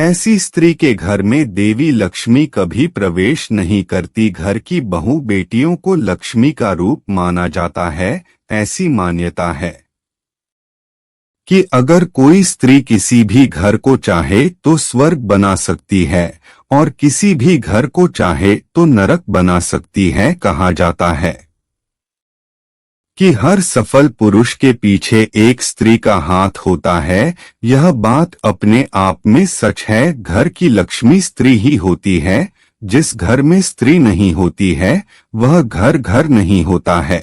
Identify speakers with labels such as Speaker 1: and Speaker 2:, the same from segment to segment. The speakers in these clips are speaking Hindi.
Speaker 1: ऐसी स्त्री के घर में देवी लक्ष्मी कभी प्रवेश नहीं करती। घर की बहू बेटियों को लक्ष्मी का रूप माना जाता है। ऐसी मान्यता है कि अगर कोई स्त्री किसी भी घर को चाहे तो स्वर्ग बना सकती है और किसी भी घर को चाहे तो नरक बना सकती है। कहा जाता है कि हर सफल पुरुष के पीछे एक स्त्री का हाथ होता है। यह बात अपने आप में सच है। घर की लक्ष्मी स्त्री ही होती है। जिस घर में स्त्री नहीं होती है वह घर नहीं होता है।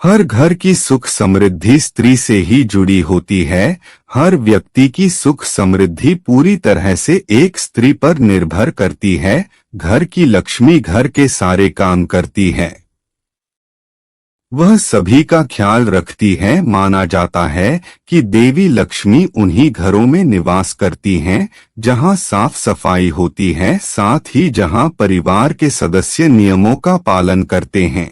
Speaker 1: हर घर की सुख समृद्धि स्त्री से ही जुड़ी होती है। हर व्यक्ति की सुख समृद्धि पूरी तरह से एक स्त्री पर निर्भर करती है। घर की लक्ष्मी घर के सारे काम करती है। वह सभी का ख्याल रखती है। माना जाता है कि देवी लक्ष्मी उन्हीं घरों में निवास करती हैं जहां साफ सफाई होती है, साथ ही जहां परिवार के सदस्य नियमों का पालन करते हैं।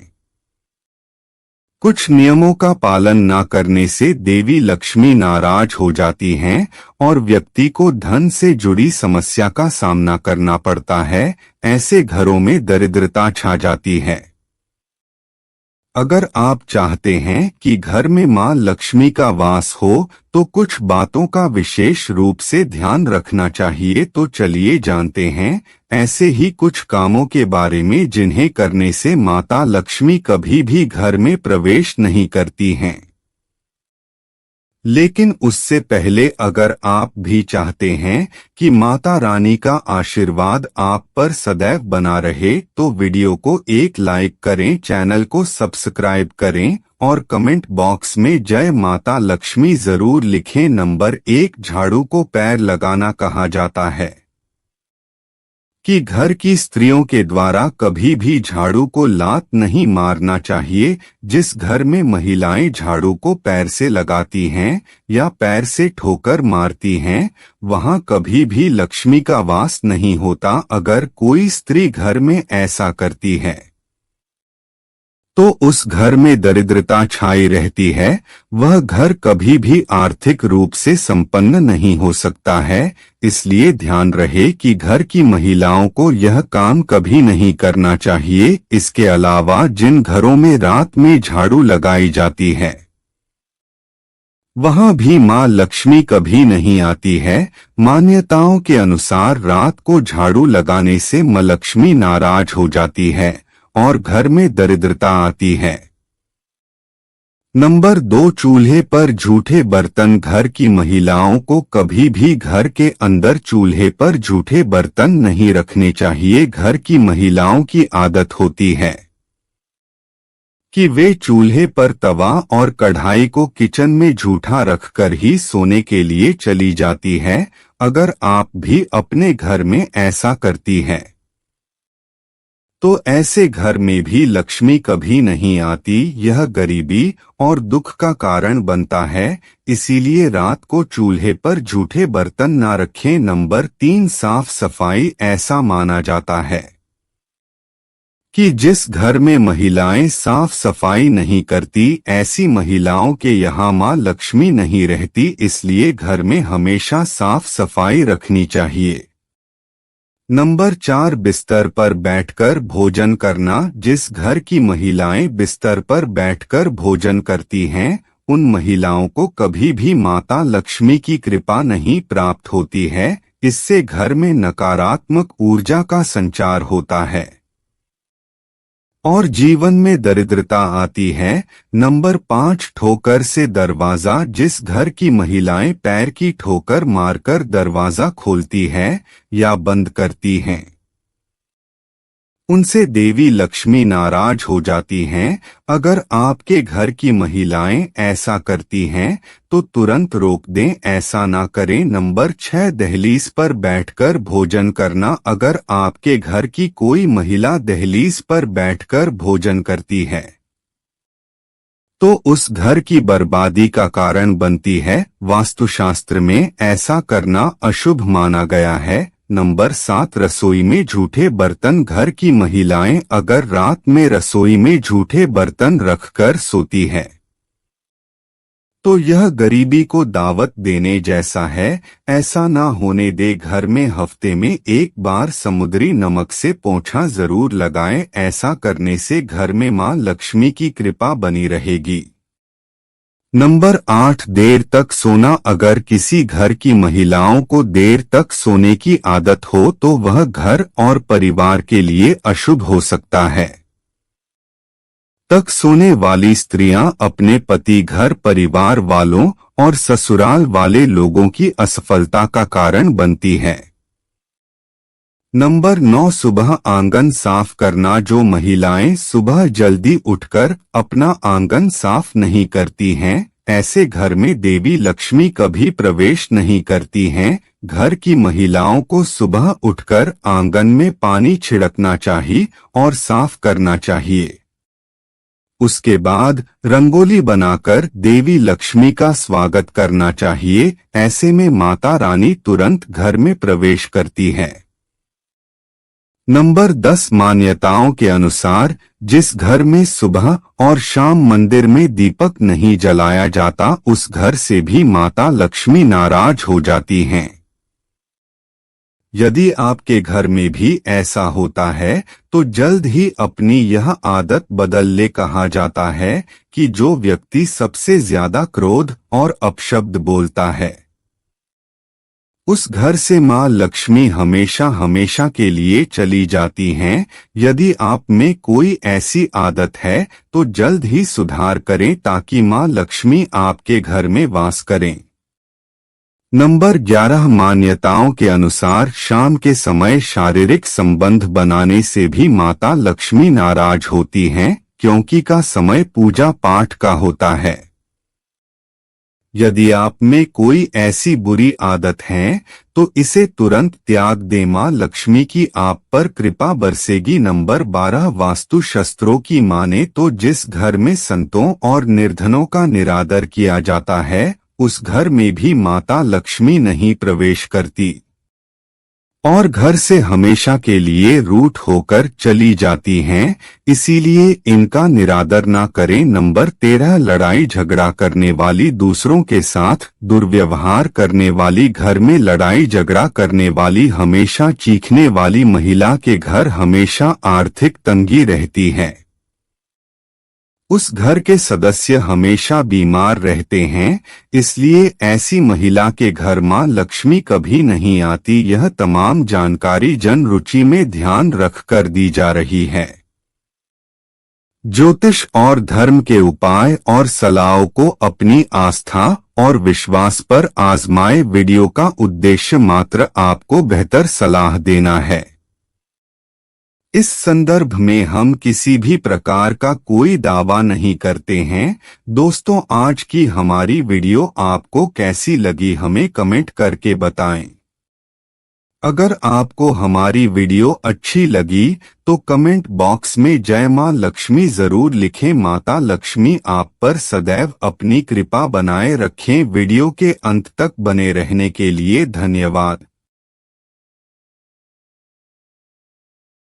Speaker 1: कुछ नियमों का पालन न करने से देवी लक्ष्मी नाराज हो जाती हैं और व्यक्ति को धन से जुड़ी समस्या का सामना करना पड़ता है। ऐसे घरों में दरिद्रता छा जाती है। अगर आप चाहते हैं कि घर में मां लक्ष्मी का वास हो तो कुछ बातों का विशेष रूप से ध्यान रखना चाहिए। तो चलिए जानते हैं ऐसे ही कुछ कामों के बारे में जिन्हें करने से माता लक्ष्मी कभी भी घर में प्रवेश नहीं करती हैं। लेकिन उससे पहले अगर आप भी चाहते हैं कि माता रानी का आशीर्वाद आप पर सदैव बना रहे तो वीडियो को एक लाइक करें, चैनल को सब्सक्राइब करें और कमेंट बॉक्स में जय माता लक्ष्मी जरूर लिखें। नंबर 1, झाड़ू को पैर लगाना कहा जाता है कि घर की स्त्रियों के द्वारा कभी भी झाड़ू को लात नहीं मारना चाहिए। जिस घर में महिलाएं झाड़ू को पैर से लगाती हैं या पैर से ठोकर मारती हैं वहां कभी भी लक्ष्मी का वास नहीं होता। अगर कोई स्त्री घर में ऐसा करती है तो उस घर में दरिद्रता छाई रहती है। वह घर कभी भी आर्थिक रूप से संपन्न नहीं हो सकता है। इसलिए ध्यान रहे कि घर की महिलाओं को यह काम कभी नहीं करना चाहिए। इसके अलावा जिन घरों में रात में झाड़ू लगाई जाती है वहां भी मां लक्ष्मी कभी नहीं आती है। मान्यताओं के अनुसार रात को झाड़ू लगाने से मां लक्ष्मी नाराज हो जाती है और घर में दरिद्रता आती है। नंबर 2, चूल्हे पर झूठे बर्तन। घर की महिलाओं को कभी भी घर के अंदर चूल्हे पर झूठे बर्तन नहीं रखने चाहिए। घर की महिलाओं की आदत होती है कि वे चूल्हे पर तवा और कढ़ाई को किचन में झूठा रखकर ही सोने के लिए चली जाती है। अगर आप भी अपने घर में ऐसा करती हैं तो ऐसे घर में भी लक्ष्मी कभी नहीं आती। यह गरीबी और दुख का कारण बनता है। इसीलिए रात को चूल्हे पर झूठे बर्तन ना रखें। नंबर 3, साफ सफाई। ऐसा माना जाता है कि जिस घर में महिलाएं साफ सफाई नहीं करती ऐसी महिलाओं के यहाँ मां लक्ष्मी नहीं रहती। इसलिए घर में हमेशा साफ सफाई रखनी चाहिए। नंबर 4, बिस्तर पर बैठकर भोजन करना। जिस घर की महिलाएं बिस्तर पर बैठकर भोजन करती हैं उन महिलाओं को कभी भी माता लक्ष्मी की कृपा नहीं प्राप्त होती है। इससे घर में नकारात्मक ऊर्जा का संचार होता है और जीवन में दरिद्रता आती है। नंबर 5, ठोकर से दरवाजा। जिस घर की महिलाएं पैर की ठोकर मारकर दरवाजा खोलती है या बंद करती हैं उनसे देवी लक्ष्मी नाराज हो जाती हैं। अगर आपके घर की महिलाएं ऐसा करती हैं तो तुरंत रोक दें, ऐसा ना करें। नंबर 6, दहलीज पर बैठकर भोजन करना। अगर आपके घर की कोई महिला दहलीज पर बैठकर भोजन करती है तो उस घर की बर्बादी का कारण बनती है। वास्तुशास्त्र में ऐसा करना अशुभ माना गया है। नंबर 7, रसोई में झूठे बर्तन। घर की महिलाएं अगर रात में रसोई में झूठे बर्तन रखकर सोती है तो यह गरीबी को दावत देने जैसा है। ऐसा ना होने दे। घर में हफ्ते में एक बार समुद्री नमक से पोंछा जरूर लगाएं। ऐसा करने से घर में मां लक्ष्मी की कृपा बनी रहेगी। नंबर 8, देर तक सोना। अगर किसी घर की महिलाओं को देर तक सोने की आदत हो तो वह घर और परिवार के लिए अशुभ हो सकता है। तक सोने वाली स्त्रियां अपने पति, घर परिवार वालों और ससुराल वाले लोगों की असफलता का कारण बनती है। नंबर 9, सुबह आंगन साफ करना। जो महिलाएं सुबह जल्दी उठकर अपना आंगन साफ नहीं करती हैं, ऐसे घर में देवी लक्ष्मी कभी प्रवेश नहीं करती हैं। घर की महिलाओं को सुबह उठकर आंगन में पानी छिड़कना चाहिए और साफ करना चाहिए। उसके बाद रंगोली बनाकर देवी लक्ष्मी का स्वागत करना चाहिए। ऐसे में माता रानी तुरंत घर में प्रवेश करती है। नंबर 10, मान्यताओं के अनुसार जिस घर में सुबह और शाम मंदिर में दीपक नहीं जलाया जाता, उस घर से भी माता लक्ष्मी नाराज हो जाती हैं। यदि आपके घर में भी ऐसा होता है तो जल्द ही अपनी यह आदत बदल ले। कहा जाता है कि जो व्यक्ति सबसे ज्यादा क्रोध और अपशब्द बोलता है, उस घर से मां लक्ष्मी हमेशा हमेशा के लिए चली जाती हैं। यदि आप में कोई ऐसी आदत है तो जल्द ही सुधार करें ताकि मां लक्ष्मी आपके घर में वास करें। नंबर 11, मान्यताओं के अनुसार शाम के समय शारीरिक संबंध बनाने से भी माता लक्ष्मी नाराज होती हैं, क्योंकि का समय पूजा पाठ का होता है। यदि आप में कोई ऐसी बुरी आदत है तो इसे तुरंत त्याग दें। मां लक्ष्मी की आप पर कृपा बरसेगी। नंबर 12, वास्तु शास्त्रों की माने तो जिस घर में संतों और निर्धनों का निरादर किया जाता है, उस घर में भी माता लक्ष्मी नहीं प्रवेश करती और घर से हमेशा के लिए रूठ होकर चली जाती हैं। इसीलिए इनका निरादर ना करें। नंबर 13, लड़ाई झगड़ा करने वाली, दूसरों के साथ दुर्व्यवहार करने वाली, घर में लड़ाई झगड़ा करने वाली, हमेशा चीखने वाली महिला के घर हमेशा आर्थिक तंगी रहती है। उस घर के सदस्य हमेशा बीमार रहते हैं, इसलिए ऐसी महिला के घर मां लक्ष्मी कभी नहीं आती। यह तमाम जानकारी जन रुचि में ध्यान रखकर दी जा रही है। ज्योतिष और धर्म के उपाय और सलाहों को अपनी आस्था और विश्वास पर आजमाएं। वीडियो का उद्देश्य मात्र आपको बेहतर सलाह देना है। इस संदर्भ में हम किसी भी प्रकार का कोई दावा नहीं करते हैं। दोस्तों, आज की हमारी वीडियो आपको कैसी लगी हमें कमेंट करके बताएं। अगर आपको हमारी वीडियो अच्छी लगी तो कमेंट बॉक्स में जय मां लक्ष्मी जरूर लिखें। माता लक्ष्मी आप पर सदैव अपनी कृपा बनाए रखें। वीडियो के अंत तक बने रहने के लिए धन्यवाद।